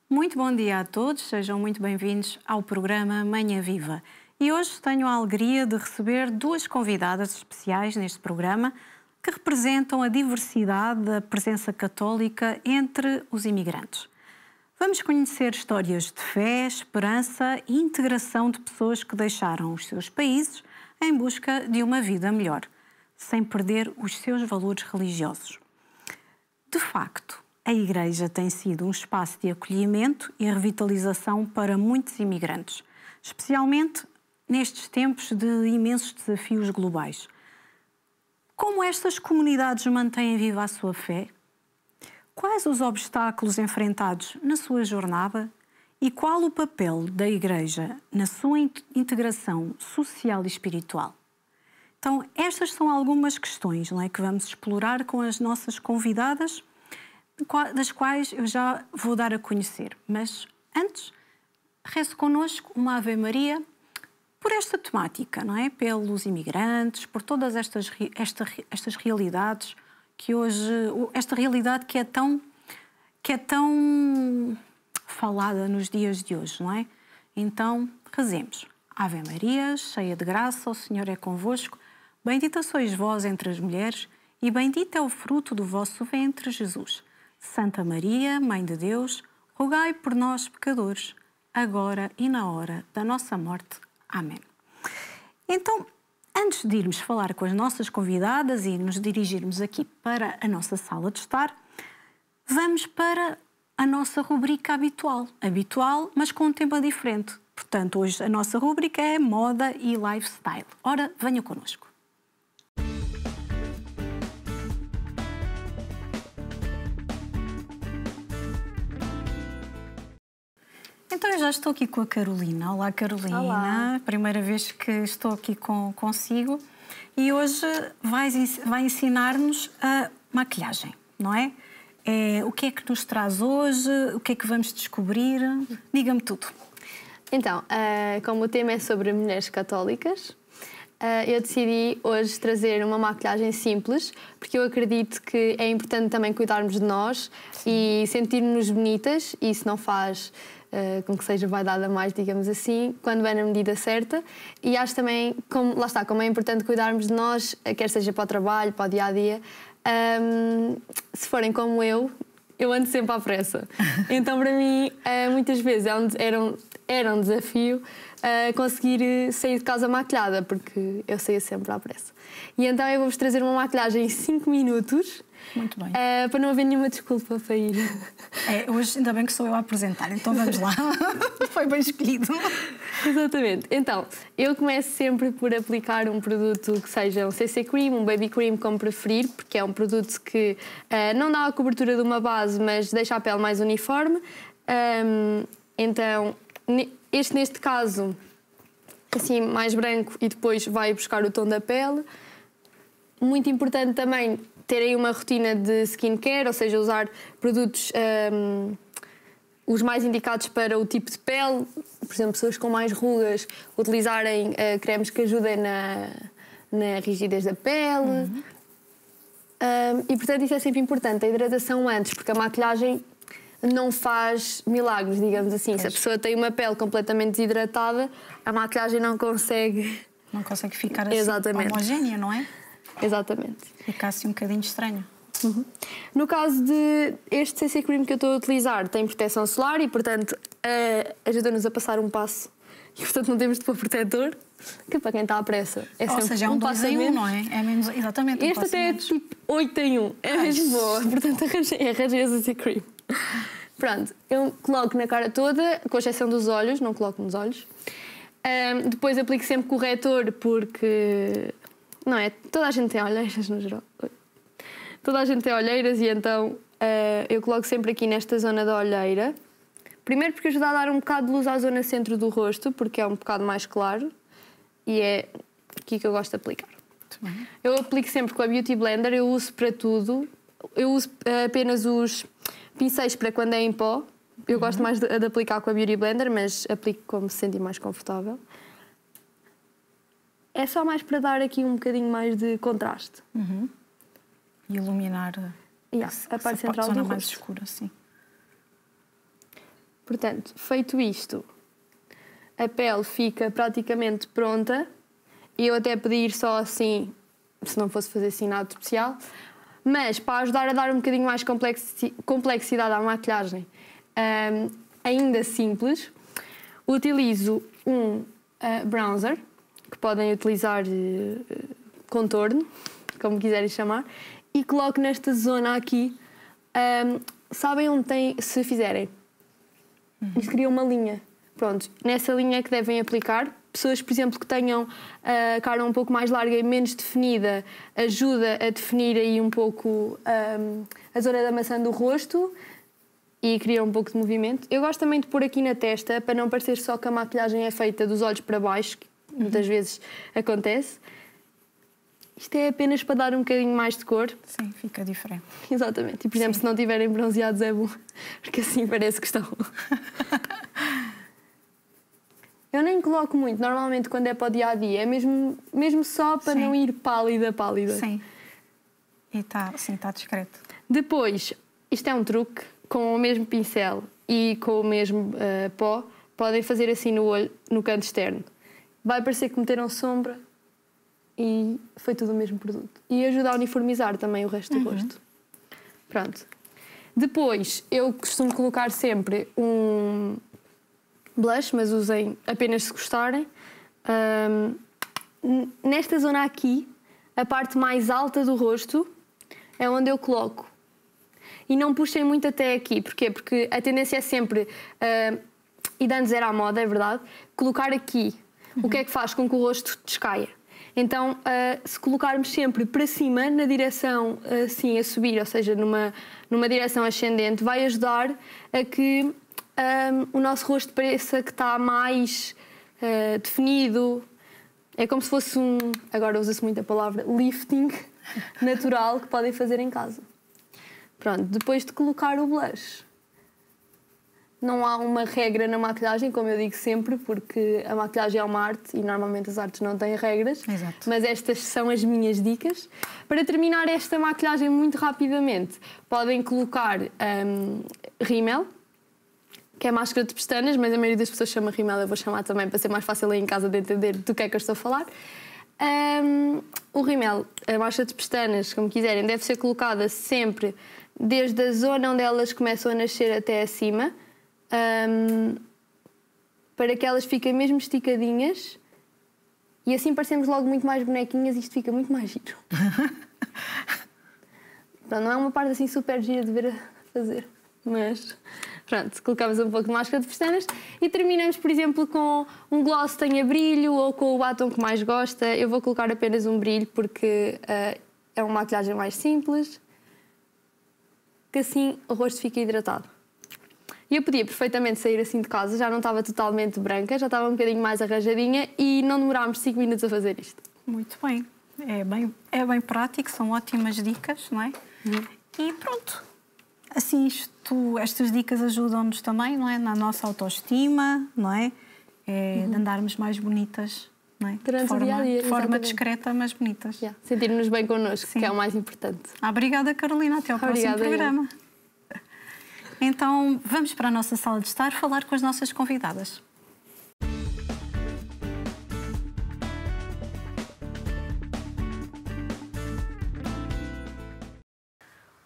Muito bom dia a todos, sejam muito bem-vindos ao programa Manhã Viva. E hoje tenho a alegria de receber duas convidadas especiais neste programa que representam a diversidade da presença católica entre os imigrantes. Vamos conhecer histórias de fé, esperança e integração de pessoas que deixaram os seus países em busca de uma vida melhor, sem perder os seus valores religiosos. De facto, a Igreja tem sido um espaço de acolhimento e revitalização para muitos imigrantes, especialmente nestes tempos de imensos desafios globais. Como estas comunidades mantêm viva a sua fé? Quais os obstáculos enfrentados na sua jornada? E qual o papel da Igreja na sua integração social e espiritual? Então, estas são algumas questões, não é, que vamos explorar com as nossas convidadas, das quais eu já vou dar a conhecer. Mas antes, reze connosco uma Ave Maria por esta temática, não é? Pelos imigrantes, por todas estas realidades que hoje, esta realidade que é tão falada nos dias de hoje, não é? Então, rezemos. Ave Maria, cheia de graça, o Senhor é convosco. Bendita sois vós entre as mulheres e bendito é o fruto do vosso ventre, Jesus. Santa Maria, Mãe de Deus, rogai por nós, pecadores, agora e na hora da nossa morte. Amém. Então, antes de irmos falar com as nossas convidadas e nos dirigirmos aqui para a nossa sala de estar, vamos para a nossa rubrica habitual, mas com um tema diferente. Portanto, hoje a nossa rubrica é moda e lifestyle. Ora, venha connosco. Então, eu já estou aqui com a Carolina. Olá, Carolina. Olá. Primeira vez que estou aqui consigo. E hoje vai ensinar-nos a maquilhagem, não é? O que é que nos traz hoje? O que é que vamos descobrir? Diga-me tudo. Então, como o tema é sobre mulheres católicas, eu decidi hoje trazer uma maquilhagem simples, porque eu acredito que é importante também cuidarmos de nós e sentirmos-nos bonitas, e isso não faz com que seja vaidade a mais, digamos assim, quando é na medida certa. E acho também, como é importante cuidarmos de nós, quer seja para o trabalho, para o dia-a-dia, se forem como eu ando sempre à pressa. Então, para mim, muitas vezes era um desafio conseguir sair de casa maquilhada, porque eu saía sempre à pressa. E então eu vou-vos trazer uma maquilhagem em 5 minutos. Muito bem. Para não haver nenhuma desculpa para ir. Hoje ainda bem que sou eu a apresentar, então vamos lá. Foi bem escolhido. Exatamente. Então, eu começo sempre por aplicar um produto que seja um CC Cream, um Baby Cream, como preferir, porque é um produto que não dá a cobertura de uma base, mas deixa a pele mais uniforme. Então, neste caso, assim, mais branco, e depois vai buscar o tom da pele. Muito importante também terem uma rotina de skincare, ou seja, usar produtos os mais indicados para o tipo de pele. Por exemplo, pessoas com mais rugas utilizarem cremes que ajudem na rigidez da pele. E, portanto, isso é sempre importante, a hidratação antes, porque a maquilhagem não faz milagres, digamos assim. Pois. Se a pessoa tem uma pele completamente desidratada, a maquilhagem não consegue ficar assim homogénea, não é? Exatamente. Fica assim um bocadinho estranho. No caso de este CC Cream que eu estou a utilizar, tem proteção solar e, portanto, ajuda-nos a passar um passo. E, portanto, não temos de pôr protetor, que para quem está à pressa é sempre seja, é um 2 em 1, não é? É menos, exatamente. Este até é tipo 8 em 1. É mesmo boa. Portanto, arranjei a CC Cream. Pronto, eu coloco na cara toda, com exceção dos olhos, não coloco nos olhos. Depois aplico sempre corretor, porque... Não é? Toda a gente tem olheiras, no geral. Toda a gente tem olheiras e então eu coloco sempre aqui nesta zona da olheira. Primeiro porque ajuda a dar um bocado de luz à zona centro do rosto, porque é um bocado mais claro. E é aqui que eu gosto de aplicar. Eu aplico sempre com a Beauty Blender, eu uso para tudo. Eu uso apenas os pincéis para quando é em pó. Eu gosto mais de aplicar com a Beauty Blender, mas aplico como se sentir mais confortável. É só mais para dar aqui um bocadinho mais de contraste. E iluminar a parte central do rosto. Mais escura, sim. Portanto, feito isto, a pele fica praticamente pronta. E eu até podia ir só assim, se não fosse fazer assim nada especial. Mas para ajudar a dar um bocadinho mais complexidade à maquilhagem, ainda simples, utilizo um bronzer, que podem utilizar contorno, como quiserem chamar, e coloco nesta zona aqui. Sabem onde tem, se fizerem? Isto cria uma linha. Pronto, nessa linha é que devem aplicar. Pessoas, por exemplo, que tenham a cara um pouco mais larga e menos definida, ajuda a definir aí um pouco a zona da maçã do rosto e cria um pouco de movimento. Eu gosto também de pôr aqui na testa, para não parecer só que a maquilhagem é feita dos olhos para baixo, que muitas vezes acontece. Isto é apenas para dar um bocadinho mais de cor. Sim, fica diferente. Exatamente. E, por exemplo, se não estiverem bronzeados é bom, porque assim parece que estão. Eu nem coloco muito, normalmente quando é para o dia-a-dia, é mesmo só para não ir pálida. Sim. E está discreto. Depois, isto é um truque, com o mesmo pincel e com o mesmo pó, podem fazer assim no olho, no canto externo. Vai parecer que meteram sombra e foi tudo o mesmo produto. E ajuda a uniformizar também o resto do rosto. Pronto. Depois, eu costumo colocar sempre um blush, mas usem apenas se gostarem. Nesta zona aqui, a parte mais alta do rosto, é onde eu coloco. E não puxem muito até aqui. Porquê? Porque a tendência é sempre, e de antes era à moda, é verdade, colocar aqui. O que é que faz com que o rosto descaia? Então, se colocarmos sempre para cima, na direção assim a subir, ou seja, numa direção ascendente, vai ajudar a que o nosso rosto pareça que está mais definido. É como se fosse agora usa-se muito a palavra lifting natural que podem fazer em casa. Pronto, depois de colocar o blush, não há uma regra na maquilhagem, como eu digo sempre, porque a maquilhagem é uma arte e normalmente as artes não têm regras. Exato. Mas estas são as minhas dicas. Para terminar esta maquilhagem muito rapidamente, podem colocar rímel, que é máscara de pestanas, mas a maioria das pessoas chama rímel, eu vou chamar também para ser mais fácil aí em casa de entender do que é que eu estou a falar. O rímel, a máscara de pestanas, como quiserem, deve ser colocada sempre desde a zona onde elas começam a nascer até acima, para que elas fiquem mesmo esticadinhas e assim parecemos logo muito mais bonequinhas e isto fica muito mais giro. Então, não é uma parte assim super gira de ver a fazer, mas pronto, colocamos um pouco de máscara de pestanas e terminamos, por exemplo, com um gloss que tenha brilho ou com o batom que mais gosta. Eu vou colocar apenas um brilho porque é uma maquilhagem mais simples, que assim o rosto fica hidratado. E eu podia perfeitamente sair assim de casa, já não estava totalmente branca, já estava um bocadinho mais arranjadinha e não demorámos 5 minutos a fazer isto. Muito bem. É bem prático, são ótimas dicas, não é? E pronto. Assim, estas dicas ajudam-nos também, não é? Na nossa autoestima, não é? De andarmos mais bonitas, não é? Durante o dia-a-dia, de forma discreta, mas bonitas. Sentir-nos bem connosco, que é o mais importante. Obrigada, Carolina. Até ao próximo programa. Então, vamos para a nossa sala de estar falar com as nossas convidadas.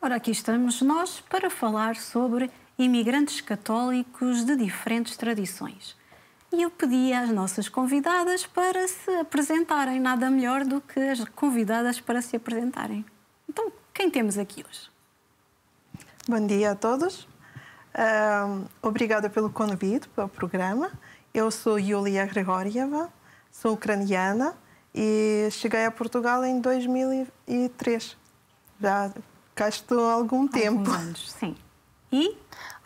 Ora, aqui estamos nós para falar sobre imigrantes católicos de diferentes tradições. E eu pedi às nossas convidadas para se apresentarem, nada melhor do que as convidadas para se apresentarem. Então, quem temos aqui hoje? Bom dia a todos. Obrigada pelo convite para o programa. Eu sou Yulia Gregorieva, sou ucraniana e cheguei a Portugal em 2003. Já cá estou há algum tempo. Alguns anos, sim. E?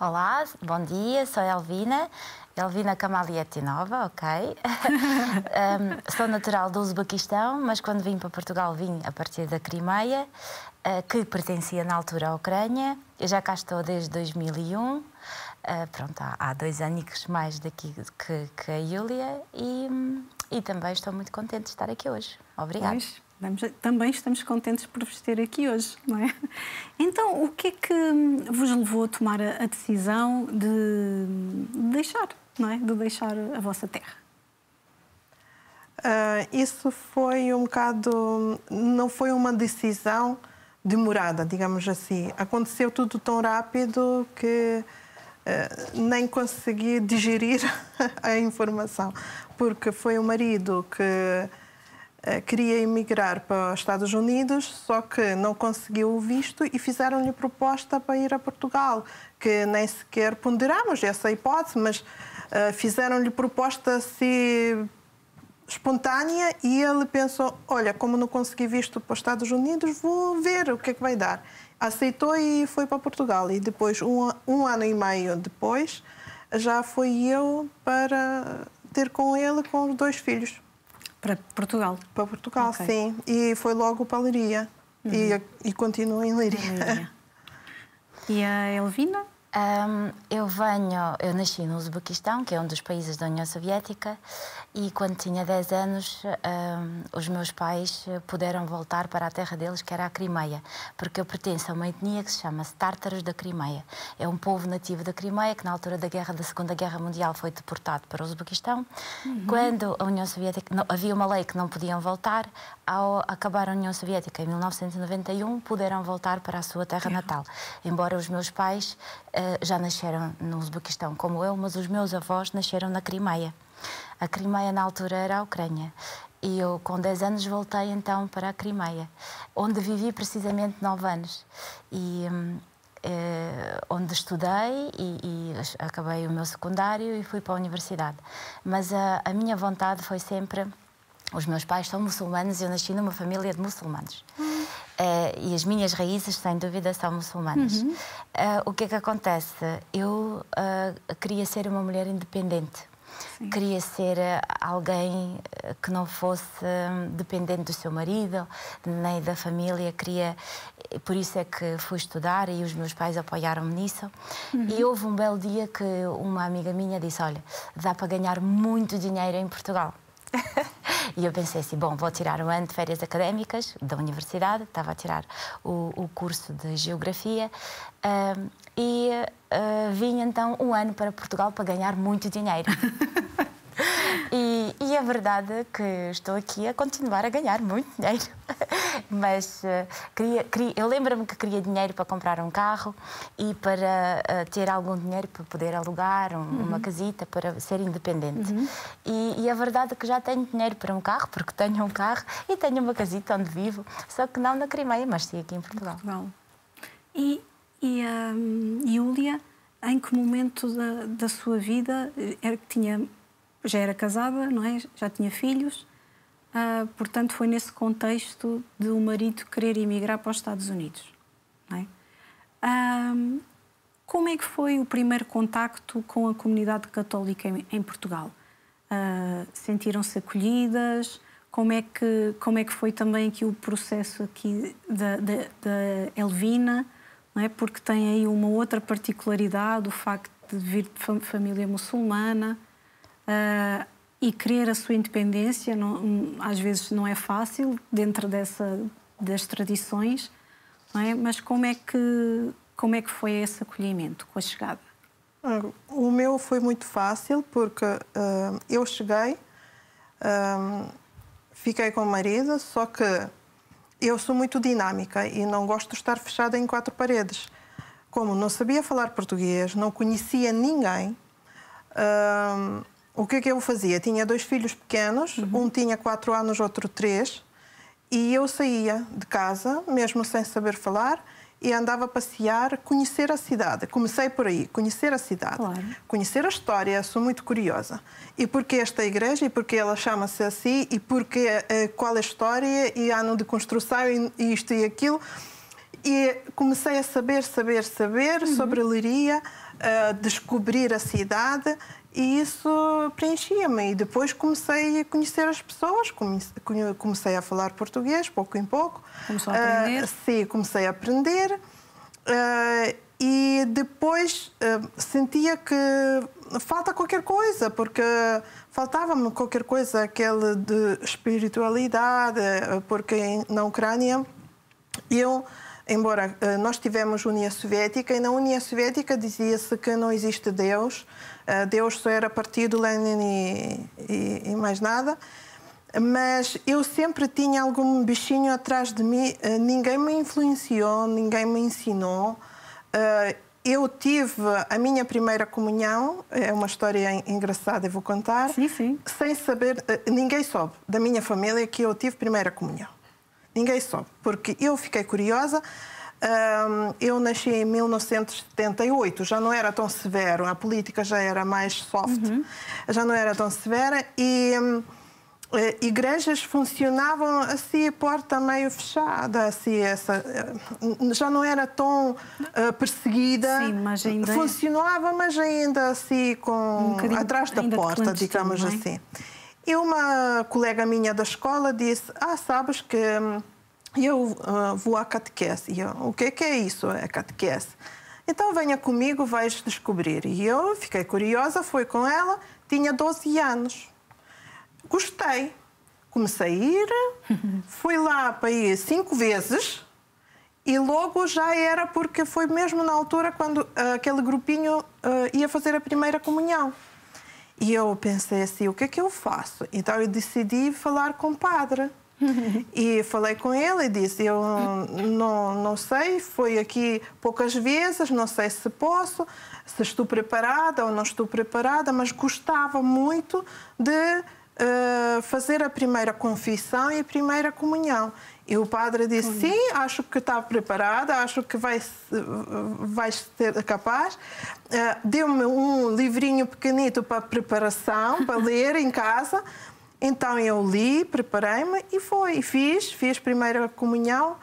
Olá, bom dia, sou Elvina Kamalietinova, ok. Sou natural do Uzbequistão, mas quando vim para Portugal vim a partir da Crimeia, que pertencia na altura à Ucrânia. Eu já cá estou desde 2001, pronto, há 2 anos mais daqui que a Júlia e também estou muito contente de estar aqui hoje. Obrigada. Também estamos contentes por vos ter aqui hoje, não é? Então, o que é que vos levou a tomar a decisão de deixar, não é? De deixar a vossa terra? Isso foi um bocado... Não foi uma decisão demorada, digamos assim. Aconteceu tudo tão rápido que nem consegui digerir a informação. Porque foi o marido que queria emigrar para os Estados Unidos, só que não conseguiu o visto e fizeram-lhe proposta para ir a Portugal, que nem sequer ponderamos essa hipótese, mas fizeram-lhe proposta assim espontânea e ele pensou, olha, como não consegui visto para os Estados Unidos, vou ver o que é que vai dar. Aceitou e foi para Portugal. E depois, um ano e meio depois, já fui eu para ter com ele, com os 2 filhos. Para Portugal? Para Portugal, okay. Sim. E foi logo para Leiria. E continuo em Leiria. E a Elvina? Eu nasci no Uzbequistão, que é um dos países da União Soviética, e quando tinha 10 anos, os meus pais puderam voltar para a terra deles, que era a Crimeia, porque eu pertenço a uma etnia que se chama Tártaros da Crimeia. É um povo nativo da Crimeia que, na altura da Segunda Guerra Mundial, foi deportado para o Uzbequistão. Quando a União Soviética... havia uma lei que não podiam voltar. Ao acabar a União Soviética, em 1991, puderam voltar para a sua terra natal. Embora os meus pais já nasceram no Uzbequistão, como eu, mas os meus avós nasceram na Crimeia. A Crimeia, na altura, era a Ucrânia. E eu, com 10 anos, voltei, então, para a Crimeia, onde vivi precisamente 9 anos. E onde estudei e acabei o meu secundário e fui para a universidade. Mas a minha vontade foi sempre... Os meus pais são muçulmanos e eu nasci numa família de muçulmanos. E as minhas raízes, sem dúvida, são muçulmanas. O que é que acontece? Eu queria ser uma mulher independente. Sim. Queria ser alguém que não fosse dependente do seu marido, nem da família. Por isso é que fui estudar e os meus pais apoiaram-me nisso. E houve um belo dia que uma amiga minha disse, olha, dá para ganhar muito dinheiro em Portugal. E eu pensei assim, bom, vou tirar um ano de férias académicas da universidade, estava a tirar o curso de Geografia e vim então um ano para Portugal para ganhar muito dinheiro. E a verdade é que estou aqui a continuar a ganhar muito dinheiro. Mas eu lembro-me que queria dinheiro para comprar um carro e para ter algum dinheiro para poder alugar uma casita, para ser independente. E a verdade é que já tenho dinheiro para um carro, porque tenho um carro e tenho uma casita onde vivo, só que não na Crimeia, mas sim aqui em Portugal. E a Júlia, em que momento da sua vida já era casada, não é? Já tinha filhos? Portanto, foi nesse contexto de o marido querer emigrar para os Estados Unidos, não é? Como é que foi o primeiro contacto com a comunidade católica em Portugal? Sentiram-se acolhidas? Como é que foi também aqui o processo aqui da Elvina, não é? Porque tem aí uma outra particularidade, o facto de vir de família muçulmana. E querer a sua independência às vezes não é fácil dentro das tradições, não é? Mas como é que foi esse acolhimento com a chegada? O meu foi muito fácil porque eu cheguei, fiquei com o marido, só que eu sou muito dinâmica e não gosto de estar fechada em 4 paredes. Como não sabia falar português, não conhecia ninguém, o que é que eu fazia? Tinha 2 filhos pequenos, um tinha 4 anos, outro 3, e eu saía de casa, mesmo sem saber falar, e andava a passear, conhecer a cidade. Comecei por aí, conhecer a cidade, conhecer a história, sou muito curiosa. E porquê esta igreja, e porquê ela chama-se assim, e porquê, qual é a história, e ano de construção, e isto e aquilo. E comecei a saber sobre a Leiria, descobrir a cidade, e isso preenchia-me. E depois comecei a conhecer as pessoas, comecei a falar português, pouco em pouco. Começou a aprender? Sim, comecei a aprender. E depois sentia que falta qualquer coisa, porque faltava-me qualquer coisa, aquele de espiritualidade, porque na Ucrânia, embora nós tivemos União Soviética, e na União Soviética dizia-se que não existe Deus, Deus só era partido Lenin e mais nada, mas eu sempre tinha algum bichinho atrás de mim, ninguém me influenciou, ninguém me ensinou. Eu tive a minha primeira comunhão, é uma história engraçada, eu vou contar, sim. Sem saber, ninguém soube da minha família que eu tive primeira comunhão. Ninguém soube, porque eu fiquei curiosa. Eu nasci em 1978, já não era tão severo, a política já era mais soft, já não era tão severa, e igrejas funcionavam assim, porta meio fechada, assim, já não era tão perseguida. Sim, mas ainda funcionava, mas ainda assim atrás da porta, digamos assim. E uma colega minha da escola disse: sabes que eu vou à catequese. E eu: o que é isso, é catequese? Então venha comigo, vais descobrir. E eu fiquei curiosa, fui com ela, tinha 12 anos. Gostei. Comecei a ir, fui lá para ir 5 vezes e logo já era, porque foi mesmo na altura quando aquele grupinho ia fazer a primeira comunhão. E eu pensei assim: o que é que eu faço? Então eu decidi falar com o padre. E falei com ele e disse: eu não sei, fui aqui poucas vezes, não sei se posso, se estou preparada ou não estou preparada, mas gostava muito de fazer a primeira confissão e a primeira comunhão. E o padre disse: sim, acho que está preparada, acho que vais ser capaz. Deu-me um livrinho pequenito para preparação, para ler em casa. Então eu li, preparei-me e fiz primeira comunhão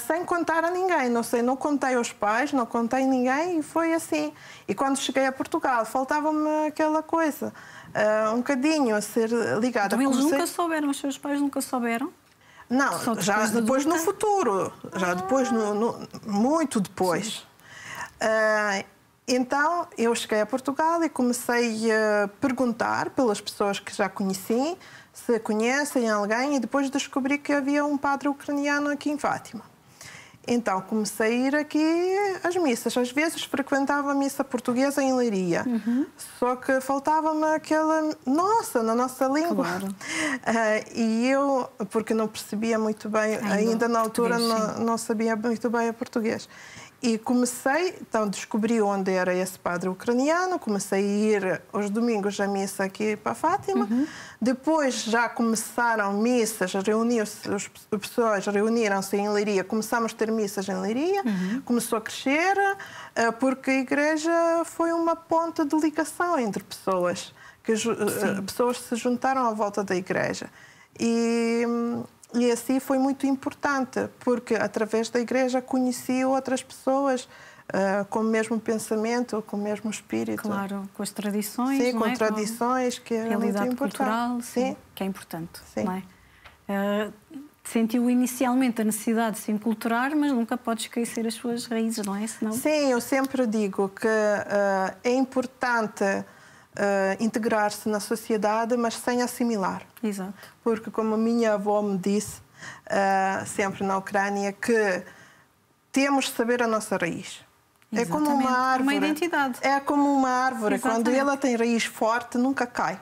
sem contar a ninguém. Não contei aos pais, não contei a ninguém, e foi assim. E quando cheguei a Portugal, faltava-me aquela coisa, um bocadinho a ser ligada. Então eles nunca souberam, os seus pais nunca souberam? Não, já depois no futuro, já depois, muito depois. Então, eu cheguei a Portugal e comecei a perguntar pelas pessoas que já conheci, se conhecem alguém, e depois descobri que havia um padre ucraniano aqui em Fátima. Então, comecei a ir aqui às missas. Às vezes frequentava a missa portuguesa em Leiria. Só que faltava-me aquela na nossa língua. Claro. E eu, porque não percebia muito bem, ainda na altura não sabia muito bem o português. E comecei, então descobri onde era esse padre ucraniano, comecei a ir aos domingos à missa aqui para Fátima. Depois já começaram missas, as pessoas reuniram-se em Leiria, começámos a ter missas em Leiria, começou a crescer, porque a igreja foi uma ponte de ligação entre pessoas, que pessoas se juntaram à volta da igreja. E assim foi muito importante, porque através da igreja conheci outras pessoas com o mesmo pensamento, com o mesmo espírito. Claro, com as tradições. Sim, não com é? tradições, que era muito importante. Cultural, sim, que é importante. Sim. Não é? Sentiu inicialmente a necessidade de se enculturar, mas nunca pode esquecer as suas raízes, não é? Senão... Sim, eu sempre digo que é importante integrar-se na sociedade, mas sem assimilar. Exato. Porque, como a minha avó me disse, sempre na Ucrânia, que temos de saber a nossa raiz. Exatamente. É como uma árvore. Uma identidade. É como uma árvore. Exatamente. Quando ela tem raiz forte, nunca cai.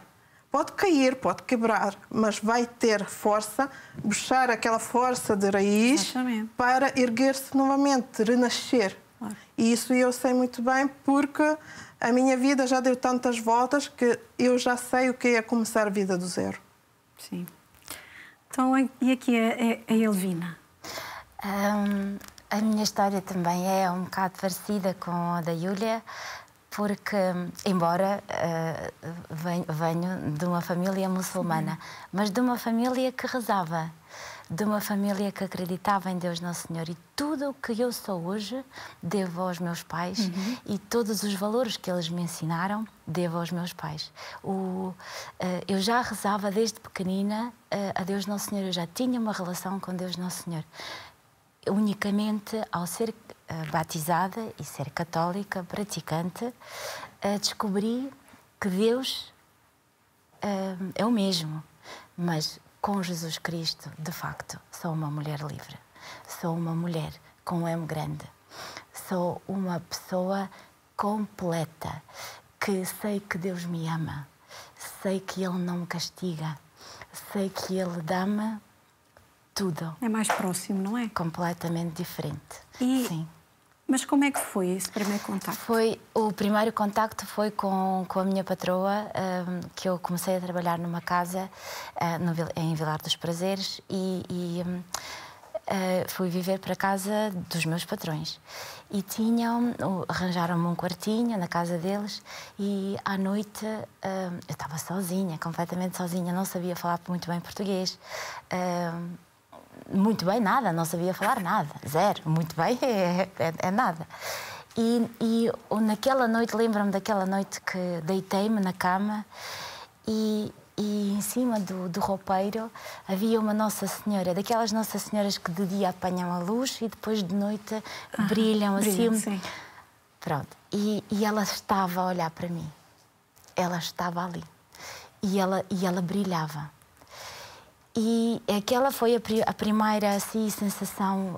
Pode cair, pode quebrar, mas vai ter força, buscar aquela força de raiz. Exatamente. Para erguer-se novamente, renascer. Claro. E isso eu sei muito bem, porque a minha vida já deu tantas voltas que eu já sei o que é começar a vida do zero. Sim. Então, e aqui a Elvina? A minha história também é um bocado parecida com a da Júlia, porque, embora venho de uma família muçulmana, mas de uma família que rezava, de uma família que acreditava em Deus Nosso Senhor, e tudo o que eu sou hoje devo aos meus pais, e todos os valores que eles me ensinaram devo aos meus pais. Eu já rezava desde pequenina a Deus Nosso Senhor, eu já tinha uma relação com Deus Nosso Senhor. Unicamente ao ser batizada e ser católica, praticante, descobri que Deus é o mesmo, mas com Jesus Cristo, de facto, sou uma mulher livre. Sou uma mulher com um M grande. Sou uma pessoa completa, que sei que Deus me ama, sei que Ele não me castiga, sei que Ele dá-me tudo. É mais próximo, não é? Completamente diferente. Sim. Mas como é que foi esse primeiro contacto? O primeiro contacto foi com a minha patroa, que eu comecei a trabalhar numa casa em Vilar dos Prazeres e fui viver para a casa dos meus patrões. E arranjaram-me um quartinho na casa deles e à noite eu estava sozinha, completamente sozinha, não sabia falar muito bem português. Muito bem, nada, não sabia falar nada, zero, muito bem, é nada. E naquela noite, lembro-me daquela noite que deitei-me na cama e em cima do roupeiro havia uma Nossa Senhora, daquelas Nossas Senhoras que de dia apanham a luz e depois de noite brilham assim. Sim. Pronto, e ela estava a olhar para mim, ela estava ali e ela brilhava. E aquela foi a primeira assim, sensação,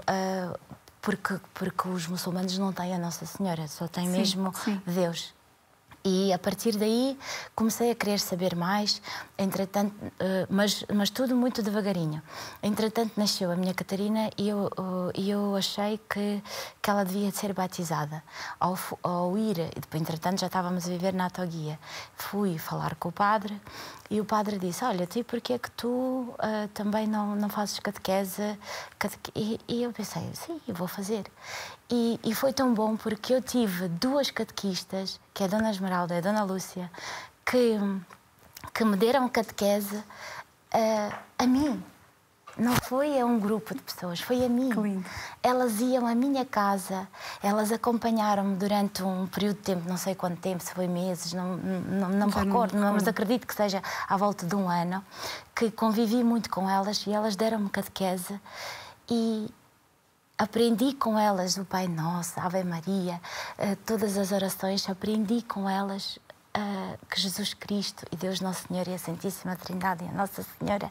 porque os muçulmanos não têm a Nossa Senhora, só têm mesmo Deus. E a partir daí comecei a querer saber mais, entretanto, mas tudo muito devagarinho. Entretanto nasceu a minha Catarina e eu achei que ela devia de ser batizada. Ao ir, entretanto já estávamos a viver na Atoguia, fui falar com o padre e o padre disse: olha, e porquê é que tu também não fazes catequese? E eu pensei, sim, eu vou fazer. E foi tão bom porque eu tive duas catequistas, que é a Dona Esmeralda e a Dona Lúcia, que me deram catequese a mim. Não foi a um grupo de pessoas, foi a mim. Que lindo. Elas iam à minha casa, elas acompanharam-me durante um período de tempo, não sei quanto tempo, se foi meses, não me recordo, mas acredito que seja à volta de um ano, que convivi muito com elas e elas deram-me catequese e aprendi com elas o Pai Nosso, a Ave Maria, todas as orações, aprendi com elas que Jesus Cristo e Deus Nosso Senhor e a Santíssima Trindade e a Nossa Senhora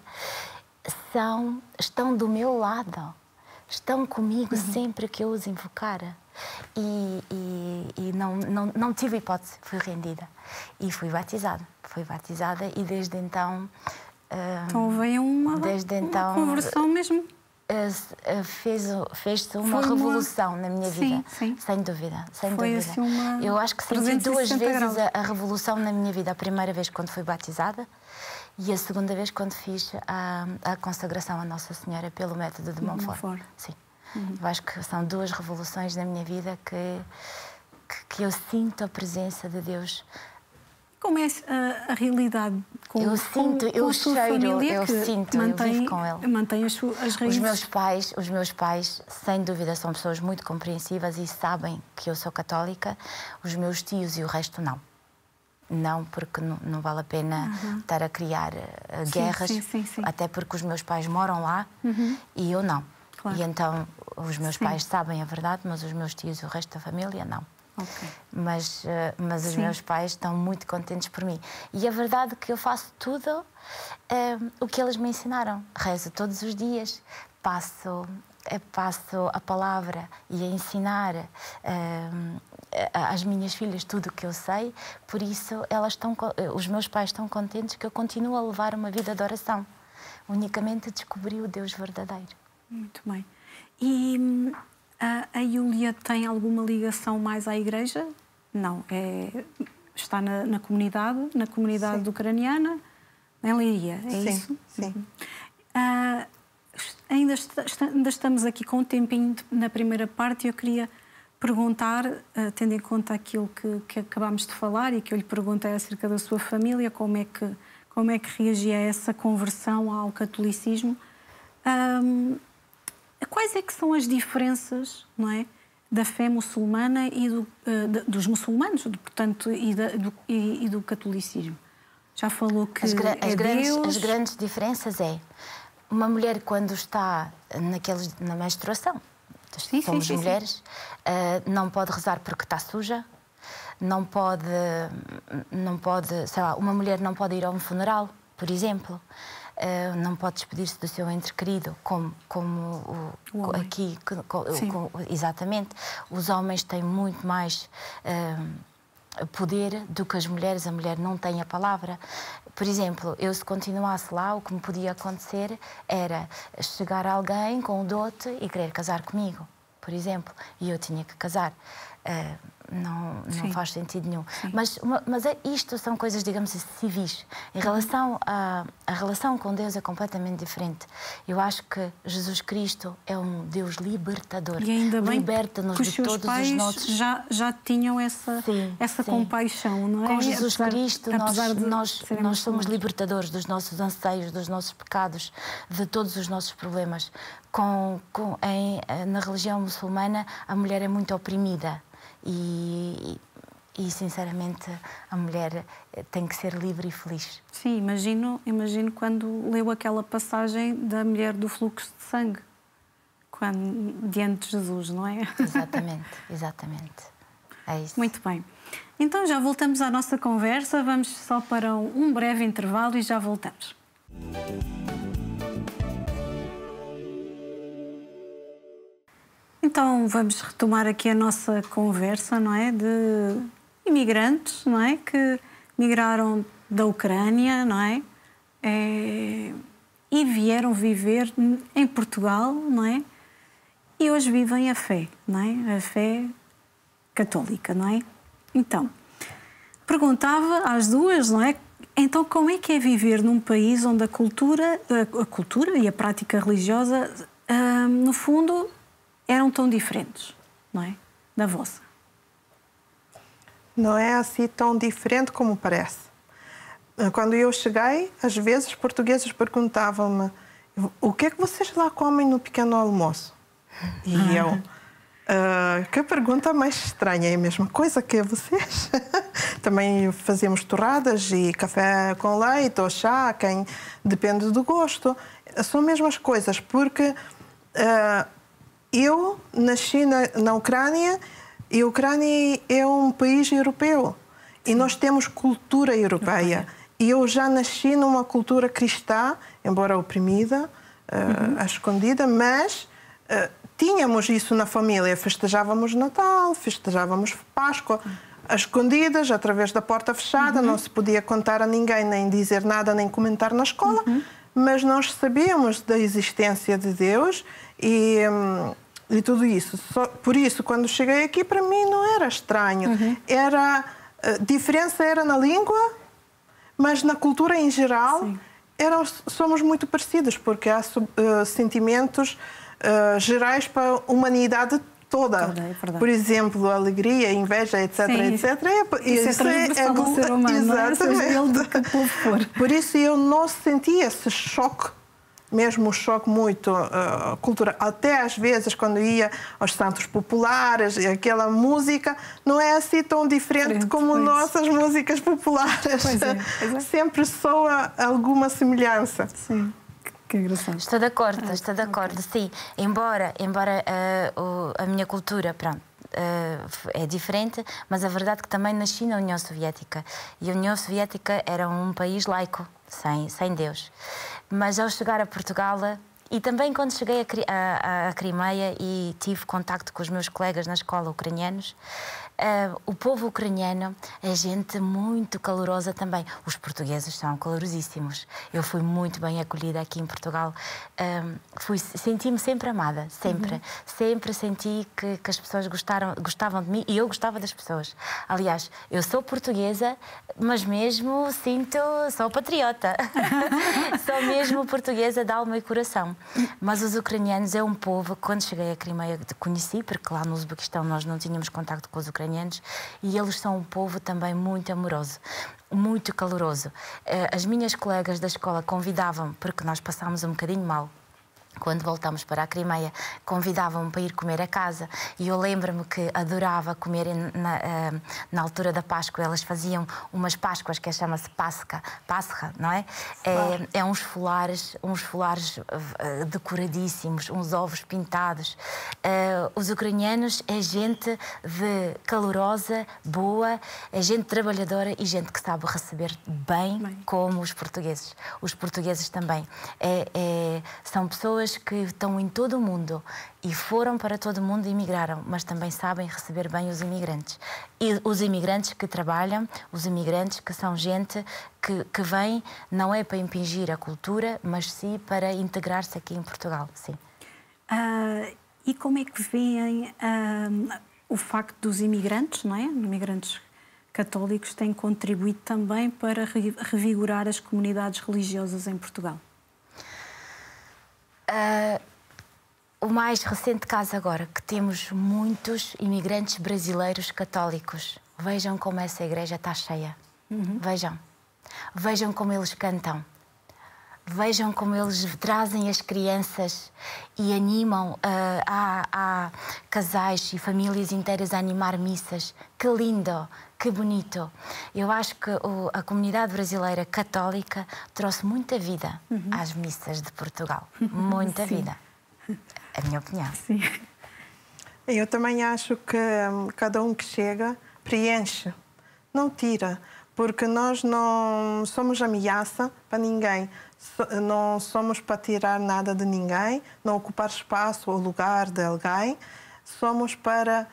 estão do meu lado, estão comigo sempre que eu os invocar. E não tive hipótese, fui rendida e fui batizada e desde então... Então veio uma conversão mesmo. Fez-se uma revolução na minha vida, sem dúvida. Assim eu acho que senti duas vezes a revolução na minha vida. A primeira vez quando fui batizada e a segunda vez quando fiz a consagração à Nossa Senhora pelo método de Montfort. Sim. Eu acho que são duas revoluções na minha vida que eu sinto a presença de Deus. Como é a realidade com a sua família? Eu vivo com ele. Mantém as raízes. Os meus pais, sem dúvida, são pessoas muito compreensivas e sabem que eu sou católica. Os meus tios e o resto não. Não, porque não vale a pena estar a criar guerras, até porque os meus pais moram lá e eu não. Claro. E então os meus pais sabem a verdade, mas os meus tios e o resto da família não. Okay. Mas os meus pais estão muito contentes por mim. E a verdade é que eu faço tudo o que eles me ensinaram. Rezo todos os dias, passo a palavra e a ensinar às minhas filhas tudo o que eu sei. Por isso, os meus pais estão contentes que eu continuo a levar uma vida de oração. Unicamente descobri o Deus verdadeiro. Muito bem. E... a Iulia tem alguma ligação mais à Igreja? Não. Está na comunidade ucraniana, em Leiria, é isso? Sim. Ainda estamos aqui com um tempinho na primeira parte e eu queria perguntar, tendo em conta aquilo que acabámos de falar e que eu lhe perguntei acerca da sua família, como é que reagia a essa conversão ao catolicismo. Quais é que são as diferenças, não é, da fé muçulmana e dos muçulmanos, portanto, e do catolicismo? Já falou que as grandes diferenças uma mulher quando está na menstruação, somos mulheres, não pode rezar porque está suja, não pode, sei lá, uma mulher não pode ir a um funeral, por exemplo. Não pode despedir-se do seu ente querido, como aqui, exatamente. Os homens têm muito mais poder do que as mulheres. A mulher não tem a palavra. Por exemplo, eu se continuasse lá, o que me podia acontecer era chegar alguém com o dote e querer casar comigo, por exemplo, e eu tinha que casar. Não faz sentido nenhum. Mas isto são coisas, digamos assim, civis. Em relação a relação com Deus é completamente diferente. Eu acho que Jesus Cristo é um Deus libertador. E ainda bem liberta-nos que de todos pais os nossos... já tinham essa compaixão, não é? Com Jesus Cristo nós somos libertadores dos nossos anseios, dos nossos pecados, de todos os nossos problemas. Na religião muçulmana, a mulher é muito oprimida. E, sinceramente, a mulher tem que ser livre e feliz. Sim, imagino quando leu aquela passagem da mulher do fluxo de sangue, diante de Jesus, não é? Exatamente. É isso. Muito bem. Então já voltamos à nossa conversa, vamos só para um breve intervalo e já voltamos. Então vamos retomar aqui a nossa conversa, não é, de imigrantes, não é, que migraram da Ucrânia, não é, e vieram viver em Portugal, não é, e hoje vivem a fé, não é, a fé católica, não é. Então perguntava às duas, não é, então como é que é viver num país onde a cultura e a prática religiosa, no fundo, eram tão diferentes, não é? Da vossa. Não é assim tão diferente como parece. Quando eu cheguei, às vezes os portugueses perguntavam-me: o que é que vocês lá comem no pequeno almoço? E eu: que pergunta mais estranha, é a mesma coisa que vocês. Também fazemos torradas e café com leite ou chá, depende do gosto. São as mesmas coisas, porque eu nasci na Ucrânia e a Ucrânia é um país europeu. E nós temos cultura europeia. E eu já nasci numa cultura cristã, embora oprimida, à escondida, mas tínhamos isso na família. Festejávamos Natal, festejávamos Páscoa, às escondidas, através da porta fechada. Não se podia contar a ninguém, nem dizer nada, nem comentar na escola. Mas nós sabíamos da existência de Deus e tudo isso. Por isso, quando cheguei aqui, para mim não era estranho. A diferença era na língua, mas na cultura em geral somos muito parecidos, porque há sentimentos gerais para a humanidade toda. Por exemplo, alegria, inveja, etc. Isso é transversal ao ser humano. Exatamente. Por isso eu não senti esse choque, mesmo um choque muito cultural. Até às vezes, quando ia aos santos populares, aquela música não é assim tão diferente como nossas músicas populares. Sempre soa alguma semelhança. Sim. Que engraçado. Estou de acordo, sim. Embora a minha cultura, pronto, é diferente, mas a verdade é que também nasci na União Soviética. E a União Soviética era um país laico, sem Deus. Mas ao chegar a Portugal, e também quando cheguei a Crimeia e tive contacto com os meus colegas na escola ucranianos, o povo ucraniano é gente muito calorosa também. Os portugueses são calorosíssimos. Eu fui muito bem acolhida aqui em Portugal. Senti-me sempre amada, sempre. Sempre senti que as pessoas gostavam de mim e eu gostava das pessoas. Aliás, eu sou portuguesa, mas mesmo sou patriota. Sou mesmo portuguesa de alma e coração. Mas os ucranianos é um povo que, quando cheguei a Crimeia, conheci, porque lá no Uzbequistão nós não tínhamos contacto com os ucranianos, e eles são um povo também muito amoroso, muito caloroso. As minhas colegas da escola convidavam-me, porque nós passámos um bocadinho mal quando voltámos para a Crimeia, convidavam-me para ir comer a casa e eu lembro-me que adorava comer na altura da Páscoa. Elas faziam umas Páscoas que chama-se Páscoa, não é? É uns folares decoradíssimos, uns ovos pintados. Os ucranianos é gente calorosa, boa, é gente trabalhadora e gente que sabe receber bem, como os portugueses. Os portugueses também. São pessoas que estão em todo o mundo e foram para todo o mundo e emigraram, mas também sabem receber bem os imigrantes. E os imigrantes que trabalham, os imigrantes que são gente que vem, não é para impingir a cultura, mas sim para integrar-se aqui em Portugal, sim. E como é que veem o facto dos imigrantes, não é? Imigrantes católicos têm contribuído também para revigorar as comunidades religiosas em Portugal? O mais recente caso agora, que temos muitos imigrantes brasileiros católicos. Vejam como essa igreja está cheia. Vejam como eles cantam. Vejam como eles trazem as crianças e animam. Há casais e famílias inteiras a animar missas. Que lindo, que bonito. Eu acho que a comunidade brasileira católica trouxe muita vida às missas de Portugal. Muita vida. É a minha opinião. Sim. Eu também acho que cada um que chega preenche, não tira, porque nós não somos ameaça para ninguém. Não somos para tirar nada de ninguém, não ocupar espaço ou lugar de alguém. Somos para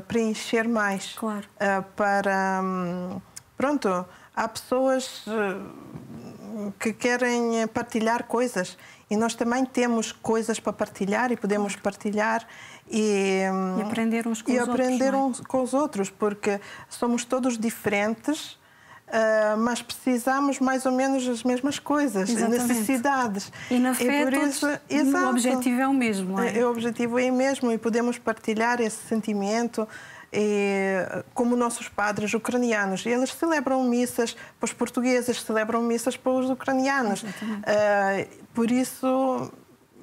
preencher mais. Claro. Pronto, há pessoas que querem partilhar coisas e nós também temos coisas para partilhar e podemos partilhar e aprender uns com os outros. Aprender uns com os outros, porque somos todos diferentes. Mas precisamos mais ou menos das mesmas coisas, necessidades. E na fé, por isso, o objetivo é o mesmo, não é? O objetivo é o mesmo e podemos partilhar esse sentimento. Como nossos padres ucranianos, eles celebram missas para os portugueses, celebram missas para os ucranianos. Por isso,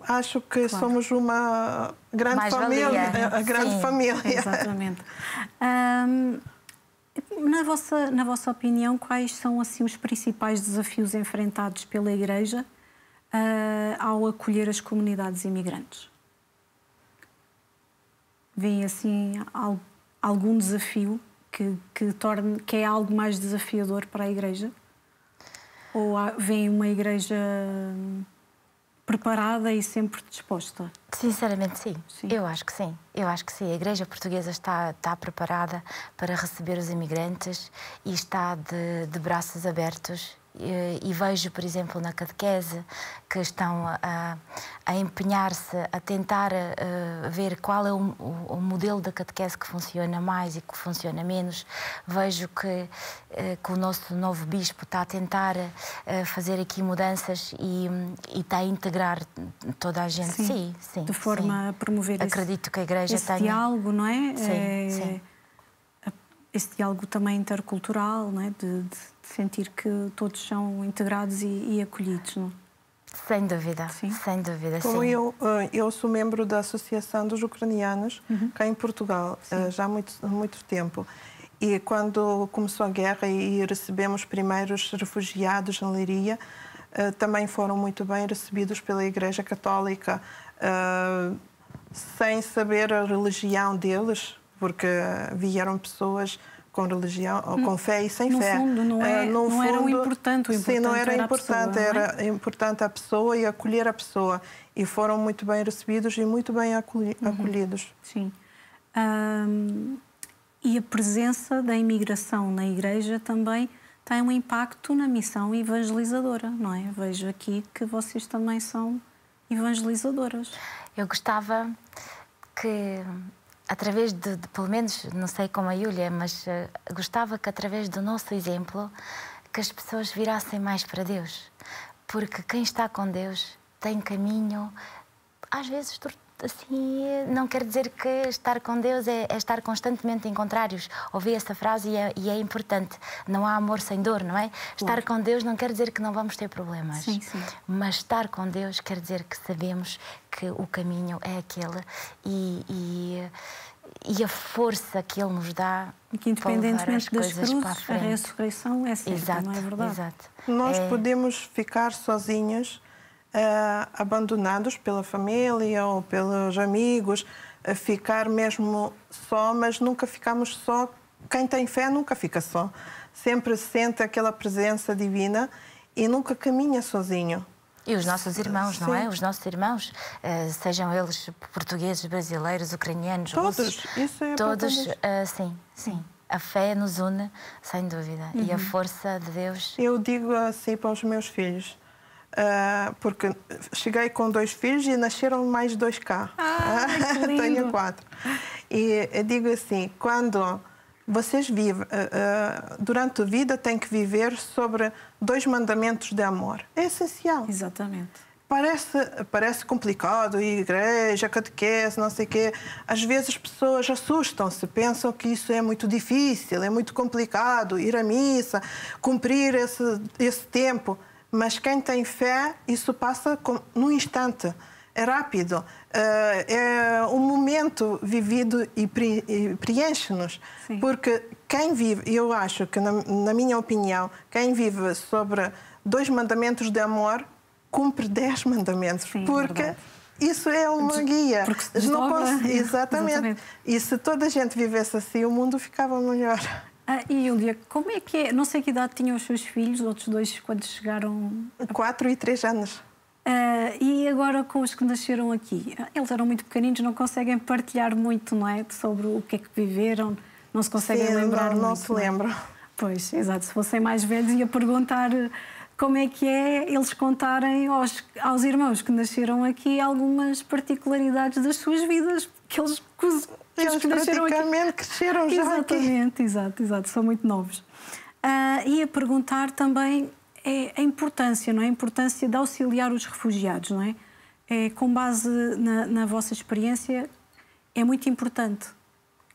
acho que somos uma grande família. Exatamente. Na vossa opinião, quais são assim os principais desafios enfrentados pela Igreja ao acolher as comunidades imigrantes? Vêem assim algum desafio que é algo mais desafiador para a Igreja? Ou vêem uma Igreja preparada e sempre disposta? Sinceramente, sim. Eu acho que sim. Eu acho que sim. A Igreja Portuguesa está preparada para receber os imigrantes e está de braços abertos. E vejo, por exemplo, na catequese, que estão a empenhar-se, a tentar ver qual é o modelo da catequese que funciona mais e que funciona menos. Vejo que o nosso novo bispo está a tentar fazer aqui mudanças e está a integrar toda a gente. Sim. De forma a promover Acredito que a Igreja esse diálogo, não é? Sim. Esse diálogo também intercultural, não é? De sentir que todos são integrados e acolhidos, não? Sem dúvida, sem dúvida. Como eu sou membro da Associação dos Ucranianos cá em Portugal já há muito tempo. E quando começou a guerra e recebemos os primeiros refugiados em Leiria, também foram muito bem recebidos pela Igreja Católica, sem saber a religião deles, porque vieram pessoas com religião, ou com fé e sem fé. Fundo, não era o importante. Sim, não era importante. Era importante a pessoa e acolher a pessoa. E foram muito bem recebidos e muito bem acolhidos. Sim. E a presença da imigração na Igreja também tem um impacto na missão evangelizadora, não é? Vejo aqui que vocês também são evangelizadoras. Eu gostava que, através pelo menos, não sei como a Júlia, mas gostava que, através do nosso exemplo, que as pessoas virassem mais para Deus. Porque quem está com Deus tem caminho, às vezes assim, não quer dizer que estar com Deus é estar constantemente em contrários. Ouvi essa frase e é importante. Não há amor sem dor, não é? Estar com Deus não quer dizer que não vamos ter problemas. Sim, sim. Mas estar com Deus quer dizer que sabemos que o caminho é aquele e a força que Ele nos dá que independentemente para levar das as coisas para a cruzes, a frente. ressurreição é certa, Exato, não é verdade? exato. Nós podemos ficar sozinhos, abandonados pela família ou pelos amigos, ficar mesmo só, mas nunca ficamos só. Quem tem fé nunca fica só. Sempre sente aquela presença divina e nunca caminha sozinho. E os nossos irmãos, não é? Os nossos irmãos, sejam eles portugueses, brasileiros, ucranianos, Todos, russos, isso é todos, importante. sim. A fé nos une, sem dúvida. E a força de Deus. Eu digo assim para os meus filhos, porque cheguei com 2 filhos e nasceram mais 2 cá. Que lindo. Tenho 4. E eu digo assim, quando vocês vivem, durante a vida, têm que viver sobre 2 mandamentos de amor. É essencial. Exatamente. Parece complicado, igreja, catequese, não sei o quê. Às vezes as pessoas assustam-se, pensam que isso é muito difícil, é muito complicado, ir à missa, cumprir esse tempo. Mas quem tem fé, isso passa num instante. É rápido. É um momento vivido e preenche-nos. Porque quem vive, eu acho que, na minha opinião, quem vive sobre 2 mandamentos de amor, cumpre 10 mandamentos. Sim, porque verdade. isso é uma guia. Porque se desdobra. Exatamente. E se toda a gente vivesse assim, o mundo ficava melhor. E Júlia, como é que é? Não sei que idade tinham os seus filhos, os outros 2, quando chegaram... 4 e 3 anos. E agora com os que nasceram aqui? Eles eram muito pequeninos, não conseguem partilhar muito, não é? Sobre o que é que viveram, não se conseguem lembrar muito. Não se lembram. Pois, exato. Se fossem mais velhos, ia perguntar como é que é eles contarem aos irmãos que nasceram aqui algumas particularidades das suas vidas, que eles que nasceram praticamente cresceram já exatamente, aqui. Exato, são muito novos. Ia perguntar também a importância, não é? A importância de auxiliar os refugiados, não é? Com base na vossa experiência, é muito importante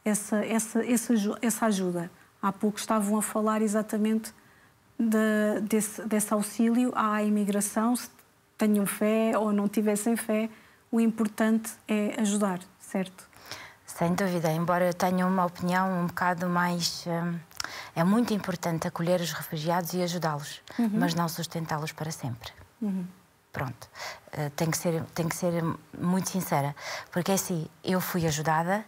essa ajuda. Há pouco estavam a falar exatamente desse auxílio à imigração, se tenham fé ou não tivessem fé, o importante é ajudar, certo? Sem dúvida, embora eu tenha uma opinião um bocado mais... É muito importante acolher os refugiados e ajudá-los, mas não sustentá-los para sempre. Pronto. Tenho que ser muito sincera, porque assim, eu fui ajudada,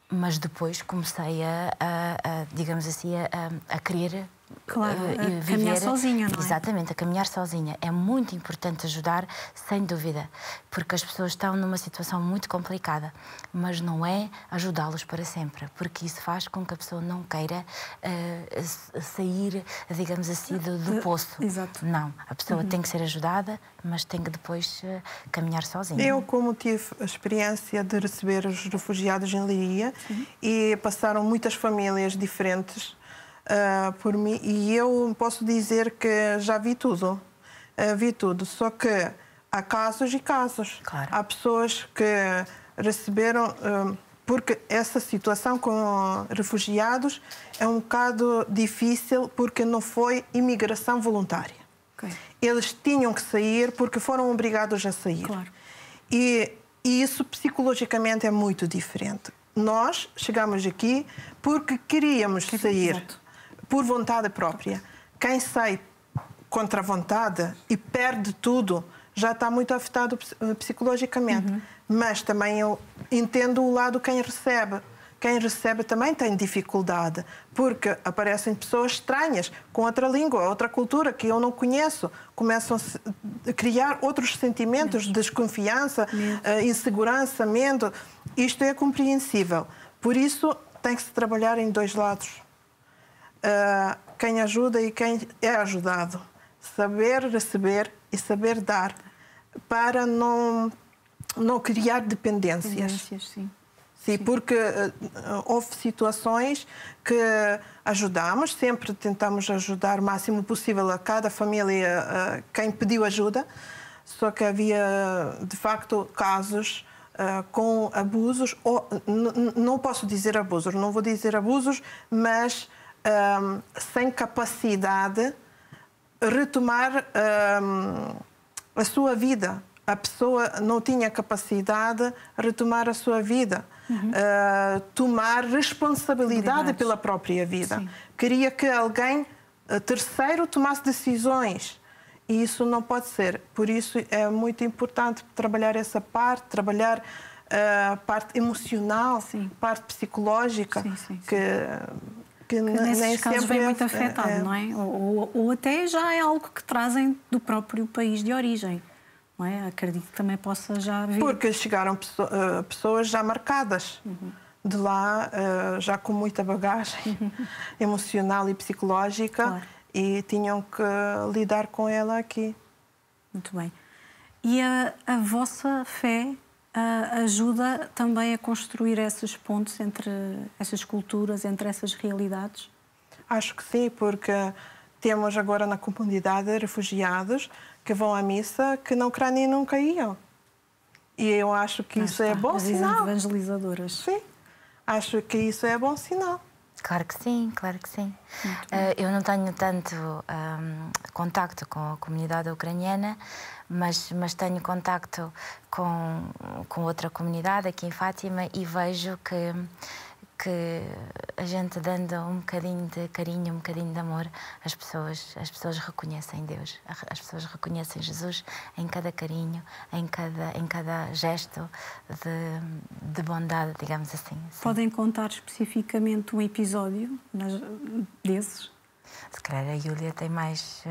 mas depois comecei digamos assim, a querer viver... caminhar sozinha, não é? Exatamente, a caminhar sozinha. É muito importante ajudar, sem dúvida, porque as pessoas estão numa situação muito complicada, mas não é ajudá-los para sempre, porque isso faz com que a pessoa não queira sair, digamos assim, do poço. Exato. Não, a pessoa tem que ser ajudada, mas tem que depois caminhar sozinha. Eu, como tive a experiência de receber os refugiados em Leiria, e passaram muitas famílias diferentes por mim, e eu posso dizer que já vi tudo. Vi tudo, só que há casos e casos. Claro. Há pessoas que receberam... porque essa situação com refugiados é um bocado difícil, porque não foi imigração voluntária. Okay. Eles tinham que sair porque foram obrigados a sair. Claro. E isso psicologicamente é muito diferente. Nós chegamos aqui porque queríamos sair. Exato. Por vontade própria. Quem sai contra a vontade e perde tudo já está muito afetado psicologicamente. Mas também eu entendo o lado quem recebe. Quem recebe também tem dificuldade, porque aparecem pessoas estranhas, com outra língua, outra cultura que eu não conheço. Começam a criar outros sentimentos de desconfiança, insegurança, medo. Isto é compreensível. Por isso, tem que se trabalhar em 2 lados. Quem ajuda e quem é ajudado. Saber receber e saber dar, para não criar dependências. Sim, porque houve situações que ajudamos, sempre tentamos ajudar o máximo possível a cada família, quem pediu ajuda, só que havia, de facto, casos com abusos, ou não posso dizer abusos, não vou dizer abusos, mas sem capacidade de retomar a sua vida. A pessoa não tinha capacidade de retomar a sua vida, tomar responsabilidade pela própria vida. Sim. Queria que alguém terceiro tomasse decisões. E isso não pode ser. Por isso é muito importante trabalhar essa parte, trabalhar a parte emocional, sim, parte psicológica, sim, sim, sim. Que nesses nem casos sempre vem muito afetado, não é? Ou até já é algo que trazem do próprio país de origem. Não é? Acredito que também possa já vir. Porque chegaram pessoas já marcadas de lá, já com muita bagagem emocional e psicológica, claro, e tinham que lidar com ela aqui. Muito bem. E a vossa fé ajuda também a construir esses pontos entre essas culturas, entre essas realidades? Acho que sim, porque temos agora na comunidade refugiados que vão à missa que na Ucrânia nunca iam. E eu acho que isso é bom sinal. As evangelizadoras. Sim, acho que isso é bom sinal. Claro que sim, claro que sim. Eu não tenho tanto contacto com a comunidade ucraniana, mas tenho contacto com outra comunidade aqui em Fátima e vejo que a gente dando um bocadinho de carinho, um bocadinho de amor, as pessoas reconhecem Deus, as pessoas reconhecem Jesus em cada carinho, em cada gesto de bondade, digamos assim. Sim. Podem contar especificamente um episódio desses? Se calhar a Júlia tem mais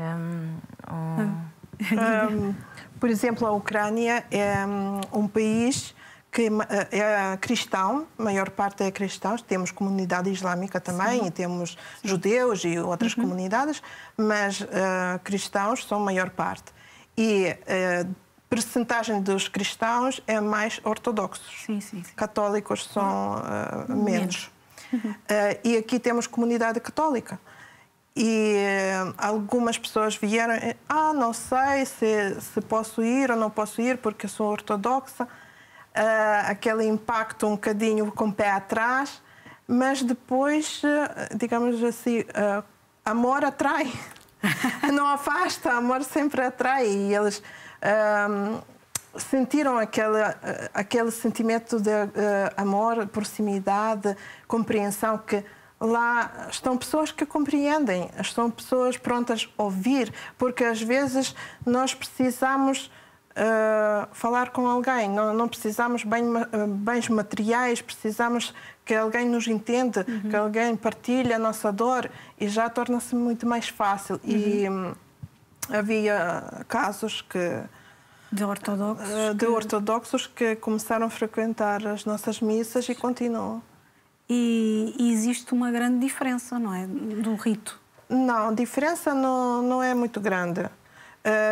por exemplo, a Ucrânia é um país que é cristão, a maior parte é cristãos, temos comunidade islâmica também, sim, e temos judeus e outras comunidades, mas cristãos são a maior parte. E a percentagem dos cristãos é mais ortodoxos. Sim, sim, sim. Católicos são menos. E aqui temos comunidade católica. E algumas pessoas vieram, não sei se posso ir ou não posso ir porque sou ortodoxa. Aquele impacto um bocadinho com o pé atrás, mas depois, digamos assim, amor atrai, não afasta, amor sempre atrai. E eles sentiram aquele sentimento de amor, proximidade, compreensão, que lá estão pessoas que compreendem, estão pessoas prontas a ouvir, porque às vezes nós precisamos falar com alguém, não precisamos bens materiais, precisamos que alguém nos entenda, que alguém partilhe a nossa dor, e já torna-se muito mais fácil. E havia casos de ortodoxos que começaram a frequentar as nossas missas e continuam. E existe uma grande diferença, não é, do rito? Não, a diferença não é muito grande.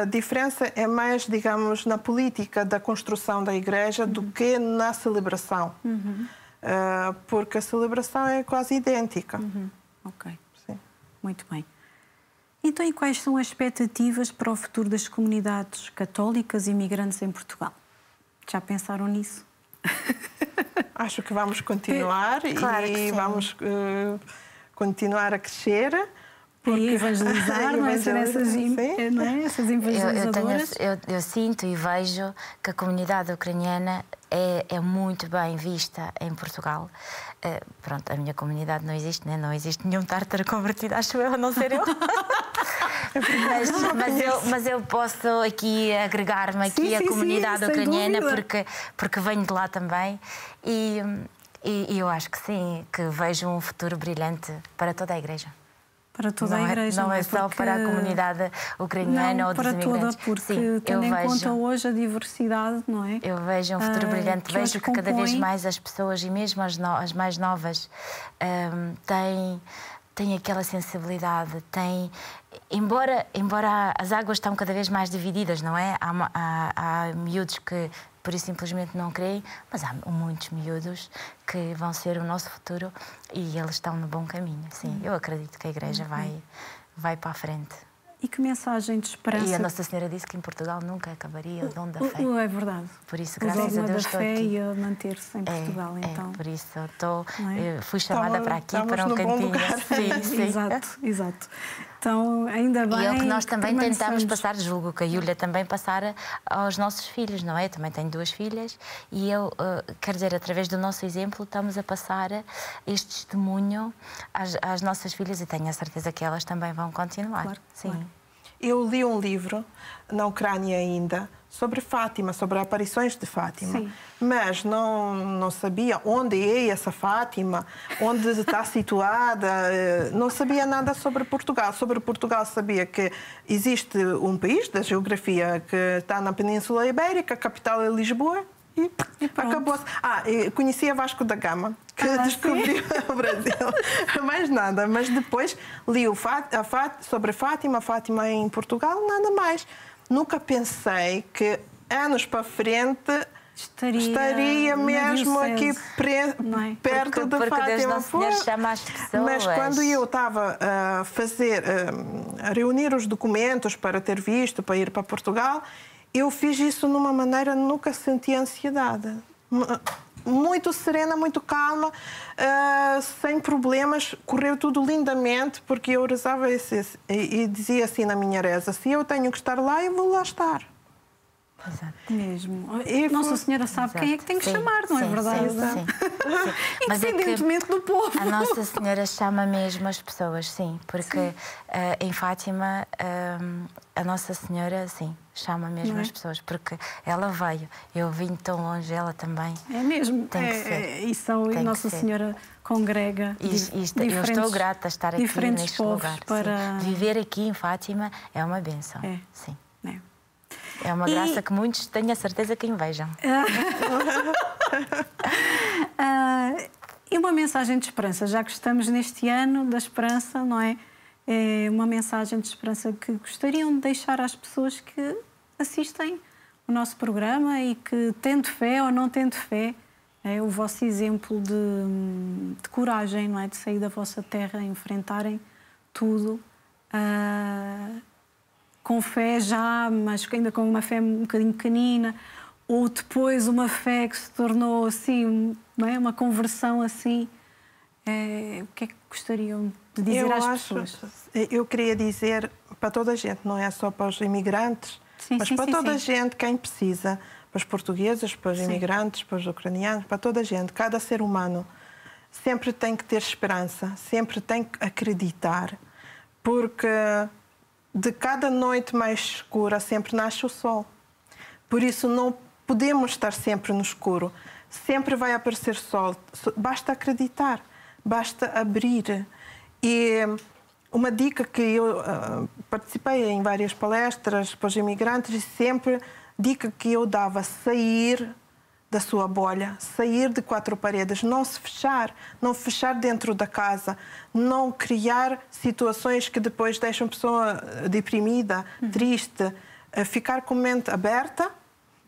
A diferença é mais, digamos, na política da construção da igreja do que na celebração. Porque a celebração é quase idêntica. Ok. Sim. Muito bem. Então, e quais são as expectativas para o futuro das comunidades católicas e imigrantes em Portugal? Já pensaram nisso? Acho que vamos continuar claro e vamos continuar a crescer. E evangelizar, não é? Ser essas evangelizadoras. Eu sinto e vejo que a comunidade ucraniana é muito bem vista em Portugal. Pronto, a minha comunidade não existe, né? Não existe nenhum tártaro convertido, acho eu, a não ser eu. mas eu posso aqui agregar-me aqui à comunidade ucraniana porque venho de lá também. E eu acho que sim, que vejo um futuro brilhante para toda a Igreja. Para toda a Igreja. Não é só para a comunidade ucraniana ou dos imigrantes. Para toda, porque tendo em conta hoje a diversidade, não é? Eu vejo um futuro brilhante. Vejo que cada vez mais as pessoas, e mesmo as mais novas, têm aquela sensibilidade, embora as águas estão cada vez mais divididas, não é? Há miúdos que por isso simplesmente não creem, mas há muitos miúdos que vão ser o nosso futuro e eles estão no bom caminho. Sim, eu acredito que a Igreja vai para a frente. e que mensagem de esperança... E a Nossa Senhora disse que em Portugal nunca acabaria o dom da fé. É verdade. Por isso, graças a Deus, estou aqui. O dogma da fé ia manter-se em Portugal, então. Por isso, fui chamada para aqui, para um cantinho. Sim. Exato. Então, ainda bem... E é o que nós também tentamos passar, julgo que a Júlia também passara aos nossos filhos, não é? Eu também tenho 2 filhas e eu, quer dizer, através do nosso exemplo, estamos a passar este testemunho às nossas filhas e tenho a certeza que elas também vão continuar. Claro, sim. Claro. Eu li um livro, na Ucrânia ainda, sobre Fátima, sobre aparições de Fátima. Sim. Mas não sabia onde é essa Fátima, onde está situada, não sabia nada sobre Portugal. Sobre Portugal sabia que existe um país da geografia que está na Península Ibérica, a capital é Lisboa, e acabou-se. Conhecia Vasco da Gama, que descobriu o Brasil. Mais nada. Mas depois li sobre Fátima em Portugal, nada mais. Nunca pensei que anos para frente estaria mesmo aqui perto de Fátima. Porque Deus Nosso Senhor chama as pessoas. Mas quando eu estava a reunir os documentos para ter visto, para ir para Portugal, eu fiz isso numa maneira, nunca senti ansiedade. Muito serena, muito calma, sem problemas, correu tudo lindamente, porque eu rezava e dizia assim na minha reza: se eu tenho que estar lá, eu vou lá estar. Exato. Mesmo. Nossa Senhora sabe quem é que tem que chamar, não é verdade? Sim. Independentemente do povo. A Nossa Senhora chama mesmo as pessoas, sim, porque em Fátima a Nossa Senhora, sim, chama mesmo as pessoas, porque ela veio. Eu vim tão longe, ela também. É mesmo. Tem que ser. E Nossa Senhora congrega. Eu estou grata a estar aqui neste lugar. Para... Viver aqui em Fátima é uma bênção. Sim. É uma graça que muitos, tenho a certeza, que invejam. E uma mensagem de esperança, já que estamos neste ano da esperança, não é? É uma mensagem de esperança que gostariam de deixar às pessoas que assistem o nosso programa e que, tendo fé ou não tendo fé, é o vosso exemplo de coragem, não é? De sair da vossa terra, enfrentarem tudo. Com fé já, mas ainda com uma fé um bocadinho pequenina, ou depois uma fé que se tornou assim, não é? Uma conversão assim. O que é que gostariam de dizer às pessoas? Eu queria dizer para toda a gente, não é só para os imigrantes, mas para toda a gente, quem precisa, para os portugueses, para os imigrantes, para os ucranianos, para toda a gente, cada ser humano, sempre tem que ter esperança, sempre tem que acreditar, porque de cada noite mais escura sempre nasce o sol. Por isso não podemos estar sempre no escuro. Sempre vai aparecer sol. Basta acreditar, basta abrir. E uma dica que eu participei em várias palestras para os imigrantes e sempre dica que eu dava: sair da sua bolha, sair de 4 paredes, não se fechar, não fechar dentro da casa, não criar situações que depois deixam a pessoa deprimida, triste, ficar com a mente aberta,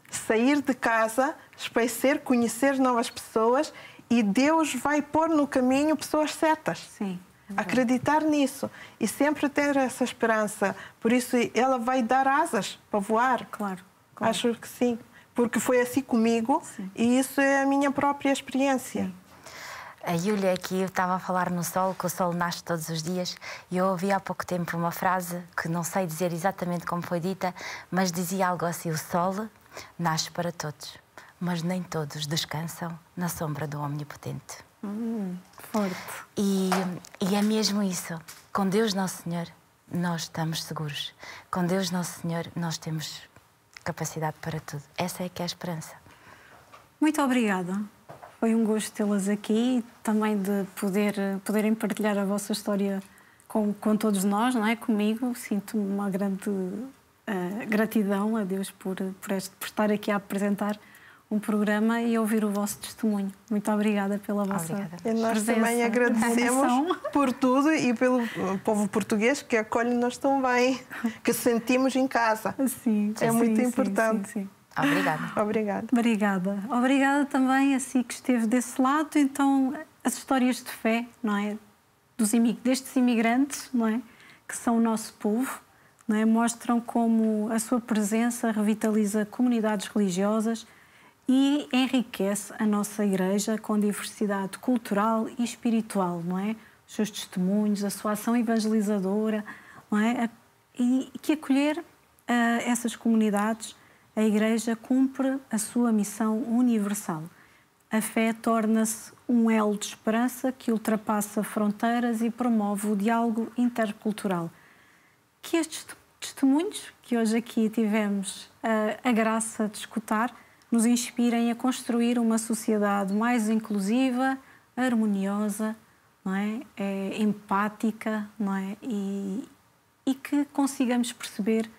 sair de casa, espairecer, conhecer novas pessoas e Deus vai pôr no caminho pessoas certas. Sim. Acreditar nisso e sempre ter essa esperança. Por isso ela vai dar asas para voar. Claro. Acho que sim. Porque foi assim comigo e isso é a minha própria experiência. A Júlia aqui estava a falar no sol, que o sol nasce todos os dias, e eu ouvi há pouco tempo uma frase que não sei dizer exatamente como foi dita, mas dizia algo assim: o sol nasce para todos, mas nem todos descansam na sombra do Omnipotente. Forte. E é mesmo isso. Com Deus Nosso Senhor nós estamos seguros. Com Deus Nosso Senhor nós temos capacidade para tudo. Essa é que é a esperança. Muito obrigada. Foi um gosto tê-las aqui e também de poderem partilhar a vossa história com todos nós, não é? Comigo. Sinto uma grande gratidão a Deus por estar aqui a apresentar um programa e ouvir o vosso testemunho. Muito obrigada pela vossa presença. E nós também agradecemos por tudo e pelo povo português que acolhe-nos tão bem, que sentimos em casa. Sim, é muito importante. Sim. Obrigada. Obrigada. Obrigada também a si que esteve desse lado. Então, as histórias de fé, não é? Destes imigrantes, não é? Que são o nosso povo, não é? Mostram como a sua presença revitaliza comunidades religiosas e enriquece a nossa Igreja com diversidade cultural e espiritual, não é? Os seus testemunhos, a sua ação evangelizadora, não é? E que acolher essas comunidades, a Igreja cumpre a sua missão universal. A fé torna-se um elo de esperança que ultrapassa fronteiras e promove o diálogo intercultural. Que estes testemunhos que hoje aqui tivemos a graça de escutar nos inspirem a construir uma sociedade mais inclusiva, harmoniosa, não é? Empática, não é? E que consigamos perceber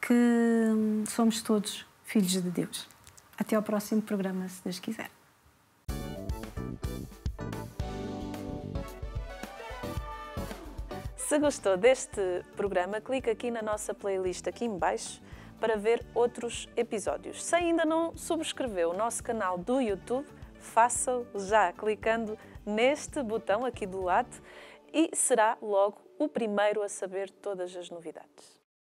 que somos todos filhos de Deus. Até ao próximo programa, se Deus quiser. Se gostou deste programa, clique aqui na nossa playlist aqui em baixo para ver outros episódios. Se ainda não subscreveu o nosso canal do YouTube, faça-o já clicando neste botão aqui do lado e será logo o primeiro a saber todas as novidades.